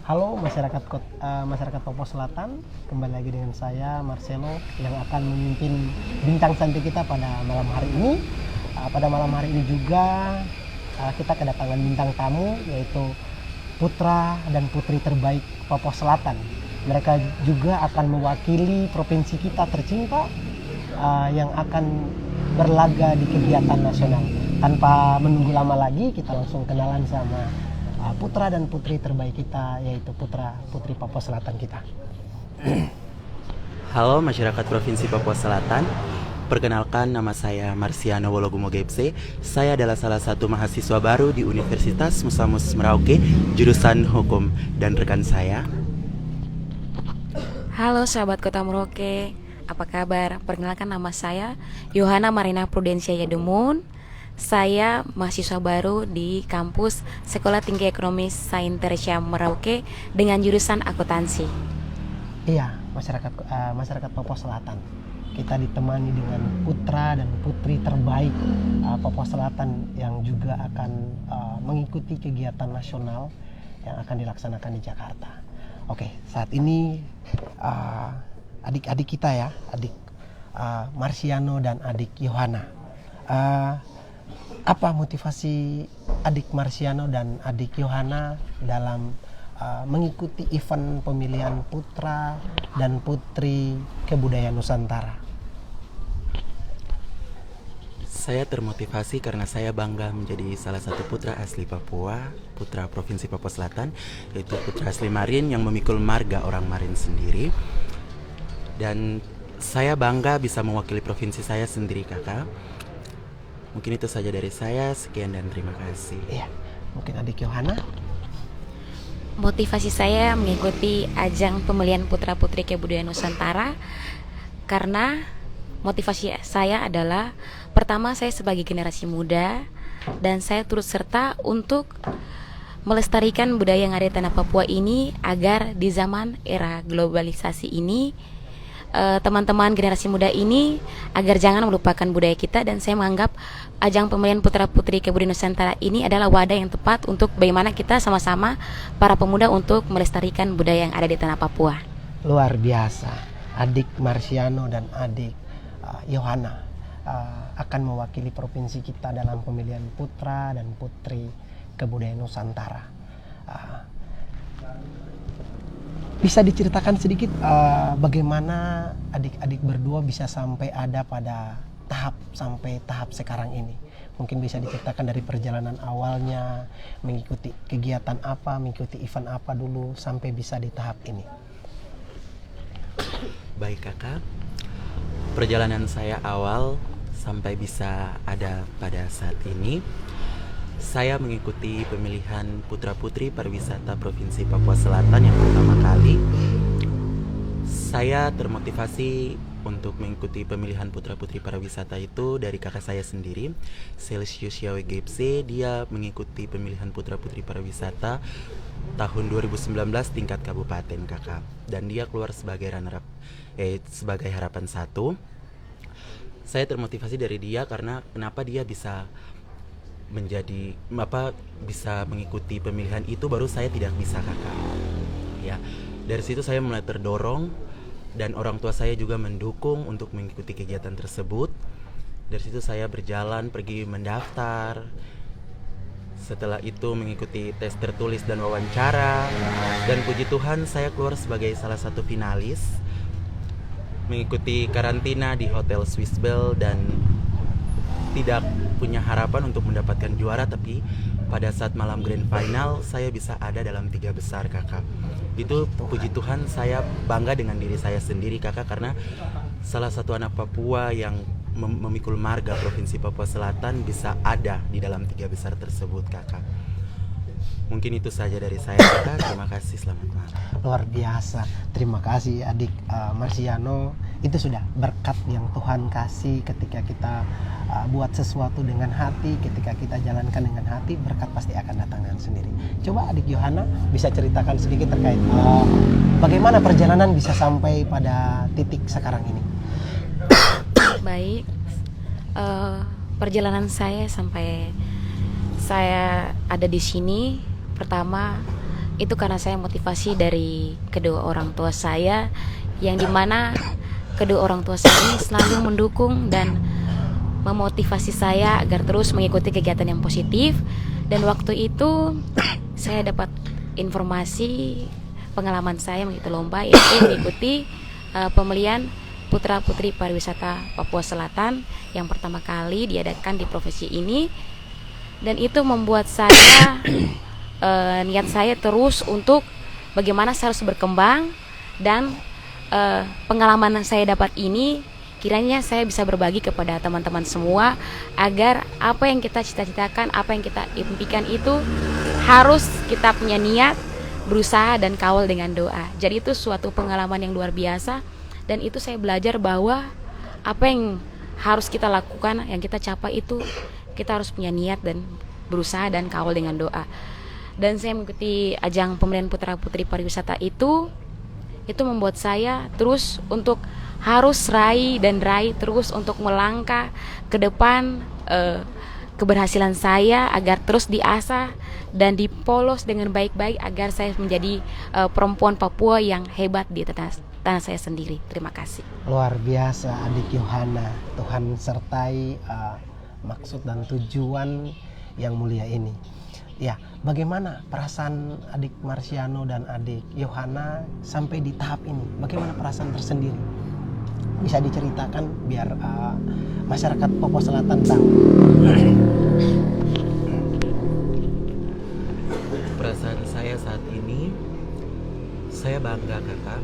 Halo masyarakat Papua Selatan, kembali lagi dengan saya Marcelo yang akan memimpin bincang santai kita pada malam hari ini. Pada malam hari ini juga kita kedatangan bintang tamu, yaitu putra dan putri terbaik Papua Selatan. Mereka juga akan mewakili provinsi kita tercinta yang akan berlaga di kegiatan nasional. Tanpa menunggu lama lagi, kita langsung kenalan sama putra dan putri terbaik kita, yaitu putra putri Papua Selatan kita. Halo masyarakat Provinsi Papua Selatan, perkenalkan nama saya Marciano Wologumo Gepse. Saya adalah salah satu mahasiswa baru di Universitas Musamus Merauke, jurusan Hukum, dan rekan saya. Halo sahabat Kota Merauke, apa kabar? Perkenalkan nama saya Yohana Marina Prudensia Yademun. Saya mahasiswa baru di kampus Sekolah Tinggi Ekonomi Sains Tersia Merauke dengan jurusan akuntansi. Iya, masyarakat Papua Selatan. Kita ditemani dengan putra dan putri terbaik Papua Selatan yang juga akan mengikuti kegiatan nasional yang akan dilaksanakan di Jakarta. Oke, saat ini adik-adik kita ya, adik Marciano dan adik Yohana. Apa motivasi adik Marciano dan adik Yohana dalam mengikuti event pemilihan putra dan putri kebudayaan Nusantara? Saya termotivasi karena saya bangga menjadi salah satu putra asli Papua, putra Provinsi Papua Selatan, yaitu putra asli Marin yang memikul marga orang Marin sendiri. Dan saya bangga bisa mewakili provinsi saya sendiri, kakak. Mungkin itu saja dari saya, sekian dan terima kasih. Iya, mungkin adik Yohana. Motivasi saya mengikuti ajang pemilihan putra putri kebudayaan Nusantara karena motivasi saya adalah, pertama, saya sebagai generasi muda dan saya turut serta untuk melestarikan budaya yang ada di tanah Papua ini agar di zaman era globalisasi ini teman-teman generasi muda ini agar jangan melupakan budaya kita. Dan saya menganggap ajang pemilihan putra putri kebudayaan Nusantara ini adalah wadah yang tepat untuk bagaimana kita sama-sama para pemuda untuk melestarikan budaya yang ada di tanah Papua. Luar biasa, adik Marciano dan adik Yohana akan mewakili provinsi kita dalam pemilihan putra dan putri kebudayaan Nusantara. Bisa diceritakan sedikit bagaimana adik-adik berdua bisa sampai ada pada tahap sekarang ini? Mungkin bisa diceritakan dari perjalanan awalnya, mengikuti kegiatan apa, mengikuti event apa dulu sampai bisa di tahap ini. Baik kakak, perjalanan saya awal sampai bisa ada pada saat ini, saya mengikuti pemilihan putra-putri pariwisata Provinsi Papua Selatan yang pertama kali. Saya termotivasi untuk mengikuti pemilihan putra-putri pariwisata itu dari kakak saya sendiri, Celsius Yawe Gepse. Dia mengikuti pemilihan putra-putri pariwisata tahun 2019 tingkat kabupaten, kakak. Dan dia keluar sebagai sebagai harapan 1. Saya termotivasi dari dia karena kenapa dia bisa bisa mengikuti pemilihan itu, baru saya tidak bisa, kakak. Ya, dari situ saya mulai terdorong dan orang tua saya juga mendukung untuk mengikuti kegiatan tersebut. Dari situ saya berjalan pergi mendaftar. Setelah itu mengikuti tes tertulis dan wawancara, dan puji Tuhan saya keluar sebagai salah satu finalis. Mengikuti karantina di Hotel Swiss Bell dan tidak punya harapan untuk mendapatkan juara, tapi pada saat malam grand final saya bisa ada dalam 3 besar, kakak. Itu puji Tuhan, saya bangga dengan diri saya sendiri, kakak, karena salah satu anak Papua yang memikul marga Provinsi Papua Selatan bisa ada di dalam 3 besar tersebut, kakak. Mungkin itu saja dari saya, kakak. Terima kasih, selamat malam. Luar biasa, terima kasih adik Marciano. Itu sudah berkat yang Tuhan kasih ketika kita buat sesuatu dengan hati, ketika kita jalankan dengan hati, berkat pasti akan datang sendiri. Coba adik Yohana bisa ceritakan sedikit terkait bagaimana perjalanan bisa sampai pada titik sekarang ini. Baik, perjalanan saya sampai saya ada di sini Pertama, itu karena saya motivasi dari kedua orang tua saya, yang dimana kedua orang tua saya ini selalu mendukung dan memotivasi saya agar terus mengikuti kegiatan yang positif. Dan waktu itu saya dapat informasi pengalaman saya mengikuti lomba, yaitu mengikuti pemilihan Putra Putri Pariwisata Papua Selatan yang pertama kali diadakan di provinsi ini. Dan itu membuat saya niat saya terus untuk bagaimana saya harus berkembang, dan pengalaman yang saya dapat ini kiranya saya bisa berbagi kepada teman-teman semua, agar apa yang kita cita-citakan, apa yang kita impikan itu harus kita punya niat, berusaha, dan kawal dengan doa. Jadi itu suatu pengalaman yang luar biasa, dan itu saya belajar bahwa apa yang harus kita lakukan, yang kita capai itu kita harus punya niat dan berusaha dan kawal dengan doa. Dan saya mengikuti ajang pemilihan Putra Putri Pariwisata itu membuat saya terus untuk harus raih terus untuk melangkah ke depan keberhasilan saya, agar terus diasah dan dipolos dengan baik-baik agar saya menjadi perempuan Papua yang hebat di tanah saya sendiri. Terima kasih. Luar biasa adik Yohana. Tuhan sertai maksud dan tujuan yang mulia ini. Ya, bagaimana perasaan adik Marciano dan adik Yohana sampai di tahap ini? Bagaimana perasaan tersendiri? Bisa diceritakan biar masyarakat Papua Selatan tahu. Perasaan saya saat ini, saya bangga kakak.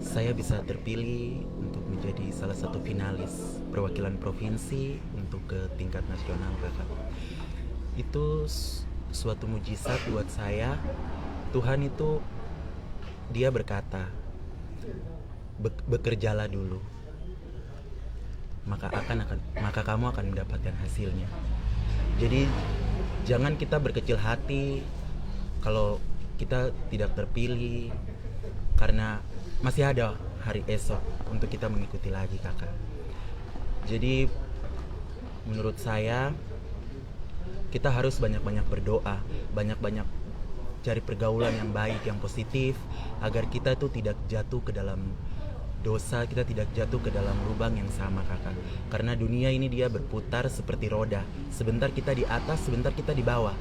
Saya bisa terpilih untuk menjadi salah satu finalis perwakilan provinsi untuk ke tingkat nasional kakak. Itu suatu mujizat buat saya. Tuhan itu, dia berkata, bekerjalah dulu, maka kamu akan mendapatkan hasilnya. Jadi jangan kita berkecil hati kalau kita tidak terpilih, karena masih ada hari esok untuk kita mengikuti lagi kakak. Jadi menurut saya kita harus banyak-banyak berdoa, banyak-banyak cari pergaulan yang baik, yang positif, agar kita itu tidak jatuh ke dalam dosa, kita tidak jatuh ke dalam lubang yang sama kakak. Karena dunia ini dia berputar seperti roda. Sebentar kita di atas, sebentar kita di bawah.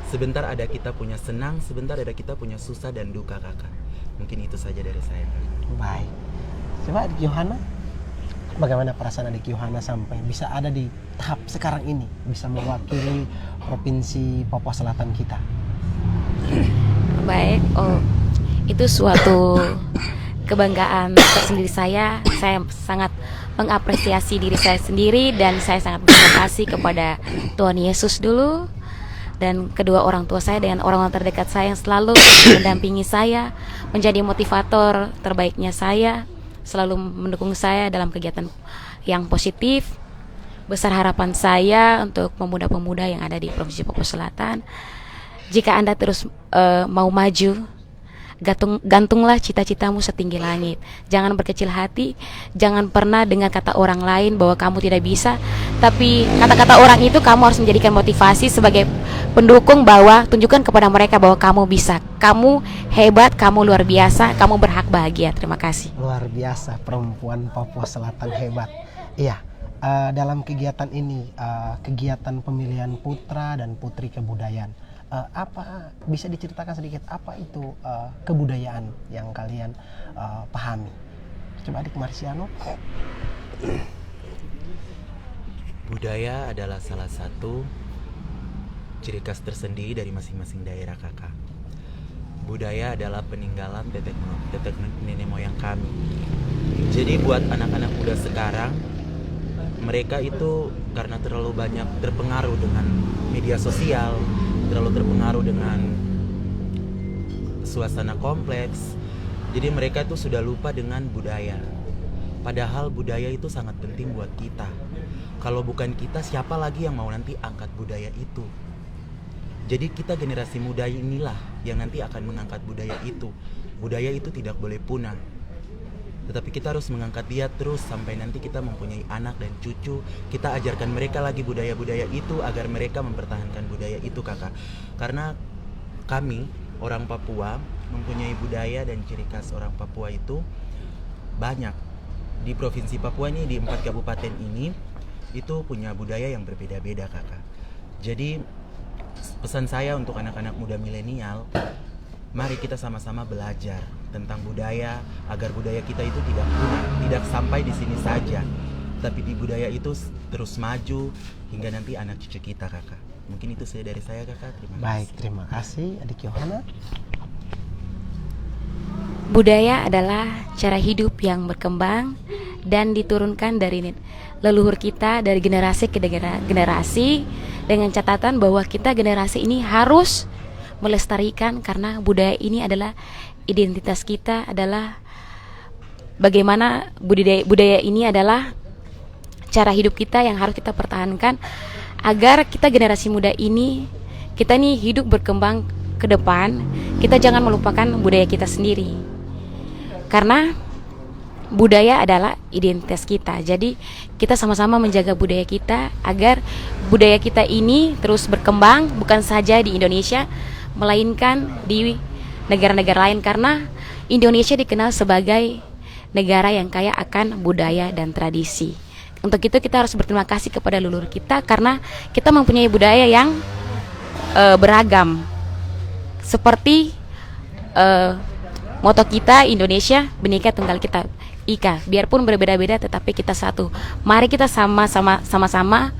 Sebentar ada kita punya senang, sebentar ada kita punya susah dan duka kakak. Mungkin itu saja dari saya kakak. Baik. Coba adik Yohana, bagaimana perasaan adik Yohana sampai bisa ada di tahap sekarang ini, bisa mewakili provinsi Papua Selatan kita? Baik, itu suatu kebanggaan tersendiri saya. Saya sangat mengapresiasi diri saya sendiri, dan saya sangat berterima kasih kepada Tuhan Yesus dulu, dan kedua orang tua saya dan orang-orang terdekat saya yang selalu mendampingi saya, menjadi motivator terbaiknya saya, selalu mendukung saya dalam kegiatan yang positif. Besar harapan saya untuk pemuda-pemuda yang ada di Provinsi Papua Selatan, jika Anda terus mau maju, gantunglah cita-citamu setinggi langit. Jangan berkecil hati, jangan pernah dengar kata orang lain bahwa kamu tidak bisa, tapi kata-kata orang itu kamu harus menjadikan motivasi sebagai pendukung, bahwa tunjukkan kepada mereka bahwa kamu bisa, kamu hebat, kamu luar biasa, kamu berhak bahagia. Terima kasih. Luar biasa, perempuan Papua Selatan hebat. Iya, dalam kegiatan ini, kegiatan pemilihan putra dan putri kebudayaan, apa bisa diceritakan sedikit apa itu kebudayaan yang kalian pahami? Coba adik Marciano. Budaya adalah salah satu ciri khas tersendiri dari masing-masing daerah kakak. Budaya adalah peninggalan tetek nenek moyang kami. Jadi buat anak-anak muda sekarang, mereka itu karena terlalu banyak terpengaruh dengan media sosial, terlalu terpengaruh dengan suasana kompleks, jadi mereka itu sudah lupa dengan budaya. Padahal budaya itu sangat penting buat kita. Kalau bukan kita, siapa lagi yang mau nanti angkat budaya itu? Jadi kita generasi muda inilah yang nanti akan mengangkat budaya itu. Budaya itu tidak boleh punah, tetapi kita harus mengangkat dia terus sampai nanti kita mempunyai anak dan cucu. Kita ajarkan mereka lagi budaya-budaya itu agar mereka mempertahankan budaya itu kakak. Karena kami orang Papua mempunyai budaya dan ciri khas orang Papua itu banyak. Di Provinsi Papua ini, di 4 kabupaten ini, itu punya budaya yang berbeda-beda, Kakak. Jadi pesan saya untuk anak-anak muda milenial, mari kita sama-sama belajar tentang budaya agar budaya kita itu tidak punah, tidak sampai di sini saja, tapi di budaya itu terus maju hingga nanti anak cucu kita, Kakak. Mungkin itu saja dari saya, Kakak. Terima kasih. Baik, terima kasih Adik Yohana. Budaya adalah cara hidup yang berkembang dan diturunkan dari leluhur kita dari generasi ke generasi, dengan catatan bahwa kita generasi ini harus melestarikan, karena budaya ini adalah identitas kita, adalah bagaimana budaya ini adalah cara hidup kita yang harus kita pertahankan agar kita generasi muda ini, kita nih hidup berkembang ke depan, kita jangan melupakan budaya kita sendiri. Karena budaya adalah identitas kita. Jadi kita sama-sama menjaga budaya kita agar budaya kita ini terus berkembang, bukan saja di Indonesia, melainkan di negara-negara lain, karena Indonesia dikenal sebagai negara yang kaya akan budaya dan tradisi. Untuk itu kita harus berterima kasih kepada leluhur kita karena kita mempunyai budaya yang beragam. Seperti moto kita, Indonesia Bhinneka Tunggal Ika. Biarpun berbeda-beda tetapi kita satu. Mari kita sama-sama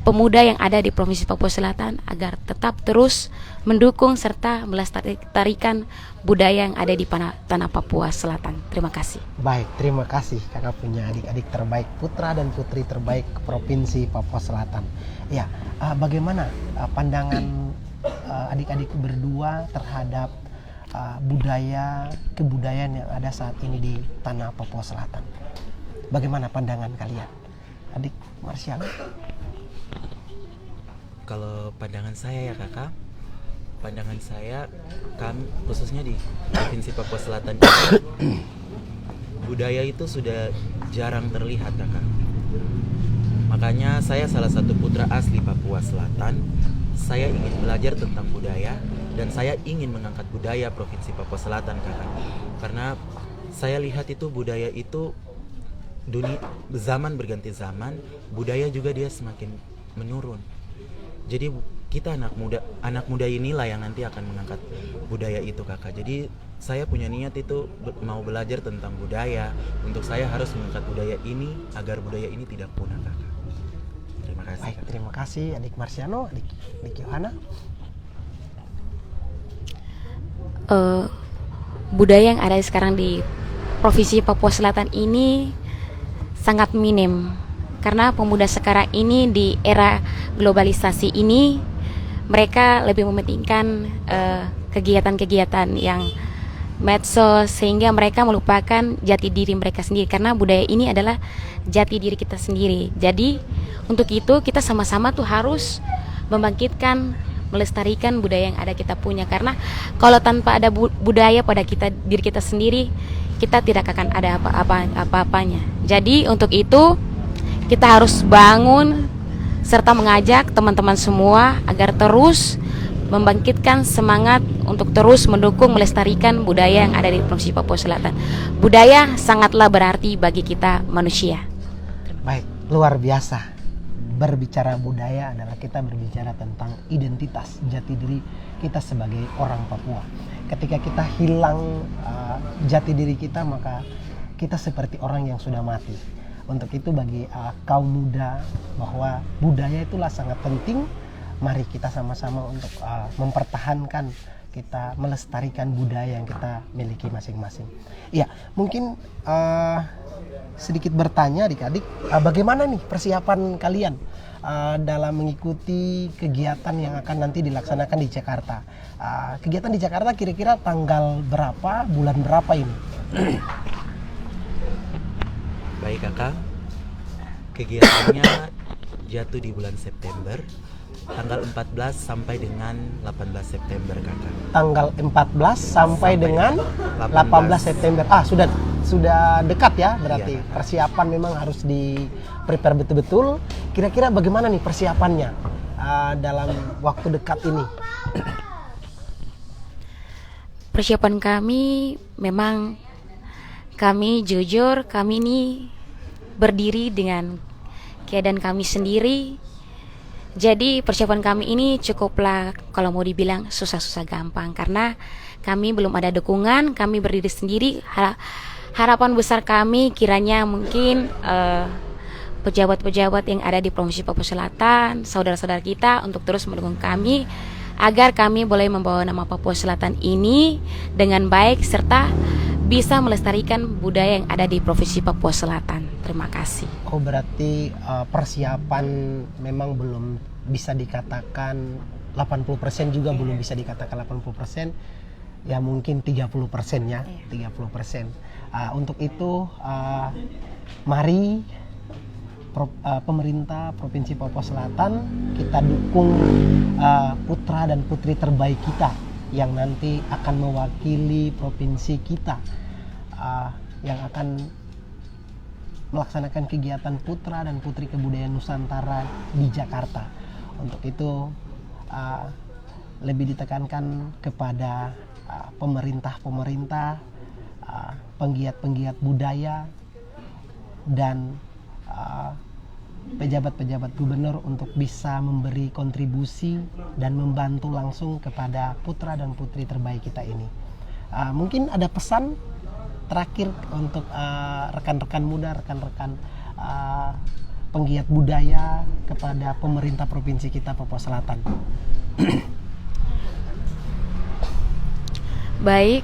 pemuda yang ada di Provinsi Papua Selatan agar tetap terus mendukung serta melestarikan budaya yang ada di tanah Papua Selatan. Terima kasih. Baik, terima kasih. Kakak punya adik-adik terbaik, putra dan putri terbaik Provinsi Papua Selatan. Ya, bagaimana pandangan adik-adik berdua terhadap budaya, kebudayaan yang ada saat ini di tanah Papua Selatan? Bagaimana pandangan kalian? Adik Marsial? Kalau pandangan saya ya, Kakak, pandangan saya kami khususnya di Provinsi Papua Selatan ini, budaya itu sudah jarang terlihat, Kakak. Makanya saya salah satu putra asli Papua Selatan. Saya ingin belajar tentang budaya dan saya ingin mengangkat budaya Provinsi Papua Selatan, Kakak. Karena saya lihat itu budaya itu zaman berganti zaman, budaya juga dia semakin menurun. Jadi kita anak muda inilah yang nanti akan mengangkat budaya itu, Kakak. Jadi saya punya niat itu mau belajar tentang budaya. Untuk saya harus mengangkat budaya ini agar budaya ini tidak punah, Kakak. Terima kasih. Baik, Kakak. terima kasih adik Marsiano, adik Yohana. Budaya yang ada sekarang di Provinsi Papua Selatan ini sangat minim, karena pemuda sekarang ini di era globalisasi ini mereka lebih mementingkan kegiatan-kegiatan yang medsos, sehingga mereka melupakan jati diri mereka sendiri, karena budaya ini adalah jati diri kita sendiri. Jadi untuk itu kita sama-sama tuh harus membangkitkan, melestarikan budaya yang ada kita punya, karena kalau tanpa ada budaya pada diri kita sendiri, kita tidak akan ada apa-apanya. Jadi untuk itu kita harus bangun serta mengajak teman-teman semua agar terus membangkitkan semangat untuk terus mendukung melestarikan budaya yang ada di Provinsi Papua Selatan. Budaya sangatlah berarti bagi kita manusia. Baik, luar biasa. Berbicara budaya adalah kita berbicara tentang identitas jati diri kita sebagai orang Papua. Ketika kita hilang jati diri kita, maka kita seperti orang yang sudah mati. Untuk itu bagi kaum muda, bahwa budaya itulah sangat penting. Mari kita sama-sama untuk mempertahankan, kita melestarikan budaya yang kita miliki masing-masing. Ya, mungkin sedikit bertanya adik-adik, bagaimana nih persiapan kalian dalam mengikuti kegiatan yang akan nanti dilaksanakan di Jakarta? Kegiatan di Jakarta kira-kira tanggal berapa, bulan berapa ini? Baik, Kakak. Kegiatannya jatuh di bulan September, tanggal 14 sampai dengan 18 September, Kakak. Tanggal 14 sampai dengan 18 September. Sudah dekat ya, berarti. Iya. Persiapan memang harus di-prepare betul-betul. Kira-kira bagaimana nih persiapannya dalam waktu dekat ini? Persiapan kami memang kami jujur, kami ini berdiri dengan keadaan kami sendiri. Jadi persiapan kami ini cukuplah kalau mau dibilang susah-susah gampang, karena kami belum ada dukungan, kami berdiri sendiri. Harapan besar kami kiranya mungkin pejabat-pejabat yang ada di Provinsi Papua Selatan, saudara-saudara kita untuk terus mendukung kami agar kami boleh membawa nama Papua Selatan ini dengan baik serta bisa melestarikan budaya yang ada di Provinsi Papua Selatan. Terima kasih. Oh, berarti persiapan memang belum bisa dikatakan 80%, juga belum bisa dikatakan 80%, ya mungkin 30% ya, 30%. Untuk itu mari pemerintah Provinsi Papua Selatan kita dukung putra dan putri terbaik kita yang nanti akan mewakili provinsi kita, yang akan melaksanakan kegiatan putra dan putri kebudayaan Nusantara di Jakarta. Untuk itu lebih ditekankan kepada pemerintah-pemerintah, penggiat-penggiat budaya, dan pejabat-pejabat gubernur untuk bisa memberi kontribusi dan membantu langsung kepada putra dan putri terbaik kita ini. Mungkin ada pesan terakhir untuk rekan-rekan muda, rekan-rekan penggiat budaya kepada pemerintah provinsi kita Papua Selatan. Baik,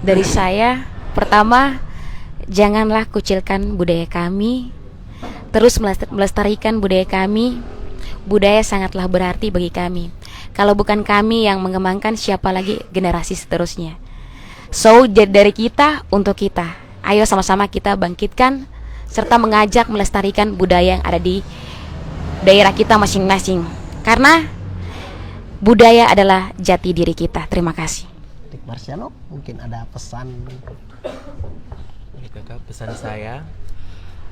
dari saya pertama, janganlah kucilkan budaya kami. Terus melestarikan budaya kami. Budaya sangatlah berarti bagi kami. Kalau bukan kami yang mengembangkan, siapa lagi generasi seterusnya? So, dari kita untuk kita. Ayo sama-sama kita bangkitkan serta mengajak melestarikan budaya yang ada di daerah kita masing-masing. Karena budaya adalah jati diri kita. Terima kasih. Dik Marciano, mungkin ada pesan? Ini kakak, pesan saya.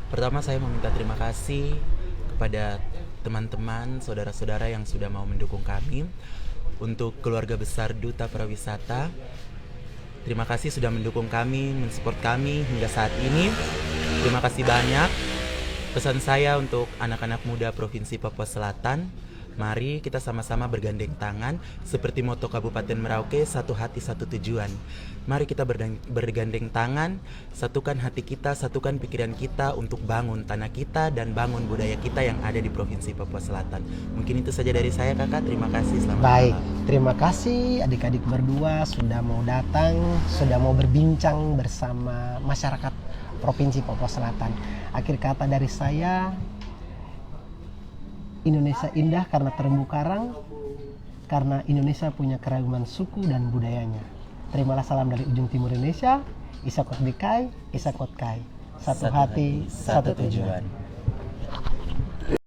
Pertama, saya meminta terima kasih kepada teman-teman, saudara-saudara yang sudah mau mendukung kami. Untuk keluarga besar Duta Pariwisata, terima kasih sudah mendukung kami, mensupport kami hingga saat ini. Terima kasih banyak. Pesan saya untuk anak-anak muda Provinsi Papua Selatan, mari kita sama-sama bergandeng tangan seperti moto Kabupaten Merauke, satu hati satu tujuan. Mari kita bergandeng tangan, satukan hati kita, satukan pikiran kita untuk bangun tanah kita dan bangun budaya kita yang ada di Provinsi Papua Selatan. Mungkin itu saja dari saya kakak, terima kasih, selamat Baik, malam. terima kasih adik-adik berdua sudah mau datang, sudah mau berbincang bersama masyarakat Provinsi Papua Selatan. Akhir kata dari saya, Indonesia indah karena terumbu karang, karena Indonesia punya keragaman suku dan budayanya. Terimalah salam dari ujung timur Indonesia, Isakot Bikai, Isakot Kai. Satu hati, satu tujuan.